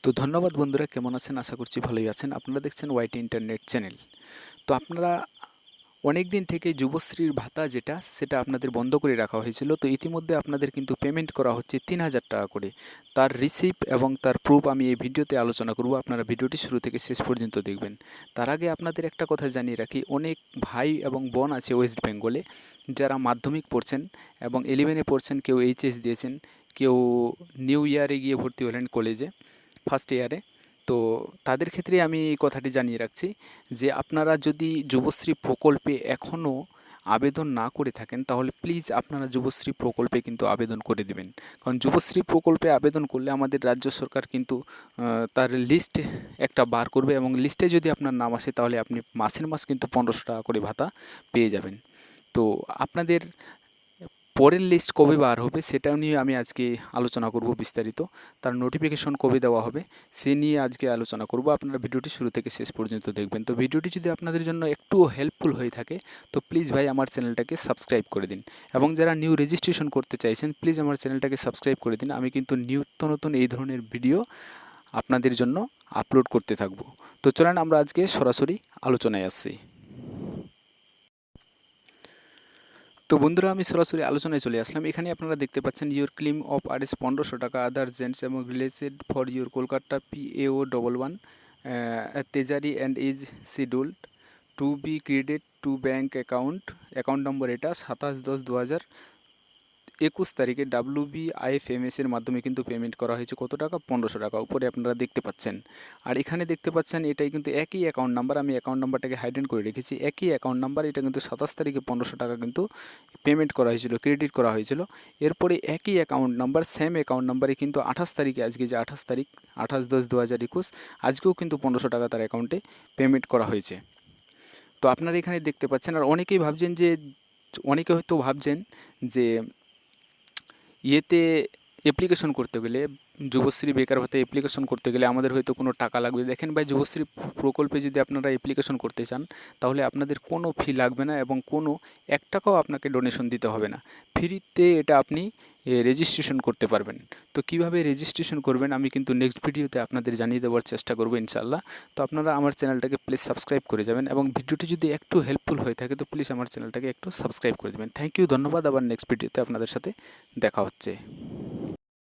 তো ধন্যবাদ বন্ধুরা, কেমন আছেন? আশা করছি ভালোই আছেন। আপনারা দেখছেন ওয়াইটি ইন্টারনেট চ্যানেল। তো আপনারা অনেক দিন থেকে যুবশ্রীর ভাতা সেটা আপনাদের বন্ধ করে রাখা হয়েছিল। তো ইতিমধ্যে আপনাদের কিন্তু পেমেন্ট করা হচ্ছে ৩,০০০ টাকা করে। তার রিসিপ্ট এবং তার প্রুফ আমি এই ভিডিওতে আলোচনা করব। আপনারা ভিডিওটি শুরু থেকে শেষ পর্যন্ত দেখবেন। তার আগে আপনাদের একটা কথা জানিয়ে রাখি, অনেক ভাই এবং বোন আছে ওয়েস্ট বেঙ্গলে যারা মাধ্যমিক পড়ছেন এবং 11-এ পড়ছেন, কেউ এইচএস দিয়েছেন, কেউ নিউ ইয়ারে গিয়ে ভর্তি হলেন কলেজে ফার্স্ট ইয়ারে। তো তাদের ক্ষেত্রে আমি এই কথাটি জানিয়ে রাখছি যে আপনারা যদি যুবশ্রী প্রকল্পে এখনও আবেদন না করে থাকেন, তাহলে প্লিজ আপনারা যুবশ্রী প্রকল্পে কিন্তু আবেদন করে দিবেন। কারণ যুবশ্রী প্রকল্পে আবেদন করলে আমাদের রাজ্য সরকার কিন্তু তার লিস্ট একটা বার করবে, এবং লিস্টে যদি আপনার নাম আসে তাহলে আপনি মাসের মাস কিন্তু ১৫০০ টাকা করে ভাতা পেয়ে যাবেন। তো আপনাদের পরের লিস্ট কবে বার হবে সেটাও নিয়ে আমি আজকে আলোচনা করব বিস্তারিত। তার নোটিফিকেশন কবে দেওয়া হবে সে নিয়ে আজকে আলোচনা করব। আপনারা ভিডিওটি শুরু থেকে শেষ পর্যন্ত দেখবেন। তো ভিডিওটি যদি আপনাদের জন্য একটুও হেল্পফুল হয়ে থাকে তো প্লিজ ভাই আমার চ্যানেলটাকে সাবস্ক্রাইব করে দিন, এবং যারা নিউ রেজিস্ট্রেশন করতে চাইছেন প্লিজ আমার চ্যানেলটাকে সাবস্ক্রাইব করে দিন। আমি কিন্তু নিত্য নতুন এই ধরনের ভিডিও আপনাদের জন্য আপলোড করতে থাকব। তো চলেন আমরা আজকে সরাসরি আলোচনায় আসছি। তো বন্ধুরা, আমি সরাসরি আলোচনায় চলে আসলাম। এখানে আপনারা দেখতে পাচ্ছেন ইউর ক্লেম অফ আরএস ১৫০০ টাকা আদার জেন্টস এবং related for your Kolkata PAO 11 treasury and is scheduled to be credit to bank account number এটা ২৭/১০/২০২১ তারিখে WBIFMS এর মাধ্যমে কিন্তু পেমেন্ট করা হয়েছে কত টাকা? ১৫০০ টাকা। উপরে আপনারা দেখতে পাচ্ছেন। আর এখানে দেখতে পাচ্ছেন এটাই কিন্তু একই অ্যাকাউন্ট নাম্বার, আমি অ্যাকাউন্ট নাম্বারটাকে হাইডেন করে রেখেছি। একই অ্যাকাউন্ট নাম্বার, এটা কিন্তু ২৭ তারিখে ১৫০০ টাকা কিন্তু পেমেন্ট করা হয়েছিল, ক্রেডিট করা হয়েছিল। এরপরে একই অ্যাকাউন্ট নাম্বার, সেম অ্যাকাউন্ট নাম্বারে কিন্তু ২৮ তারিখে, আজকে যে ২৮ তারিখ, ২৮/১০/২০২১, আজকেও কিন্তু ১৫০০ টাকা তার অ্যাকাউন্টে পেমেন্ট করা হয়েছে। তো আপনারা এখানে দেখতে পাচ্ছেন। আর অনেকে হয়তো ভাবছেন যে ইয়েতে অ্যাপ্লিকেশন করতে গেলে, যুবশ্রী বেকার ভাতা অ্যাপ্লিকেশন করতে গেলে আমাদের হয়তো কোনো টাকা লাগবে। দেখেন ভাই, যুবশ্রী প্রকল্পে যদি আপনারা অ্যাপ্লিকেশন করতে চান তাহলে আপনাদের কোনো ফি লাগবে না, এবং কোনো ১ টাকাও আপনাকে ডোনেশন দিতে হবে না। ফ্রিতে এটা আপনি রেজিস্ট্রেশন করতে পারবেন। তো কিভাবে রেজিস্ট্রেশন করবেন আমি কিন্তু নেক্সট ভিডিওতে আপনাদের জানিয়ে দেওয়ার চেষ্টা করবো ইনশাল্লাহ। তো আপনারা আমার চ্যানেলটাকে প্লিজ সাবস্ক্রাইব করে যাবেন, এবং ভিডিওটি যদি একটু হেল্পফুল হয়ে থাকে তো প্লিজ আমার চ্যানেলটাকে একটু সাবস্ক্রাইব করে দেবেন। থ্যাংক ইউ, ধন্যবাদ। আবার নেক্সট ভিডিওতে আপনাদের সাথে দেখা হচ্ছে।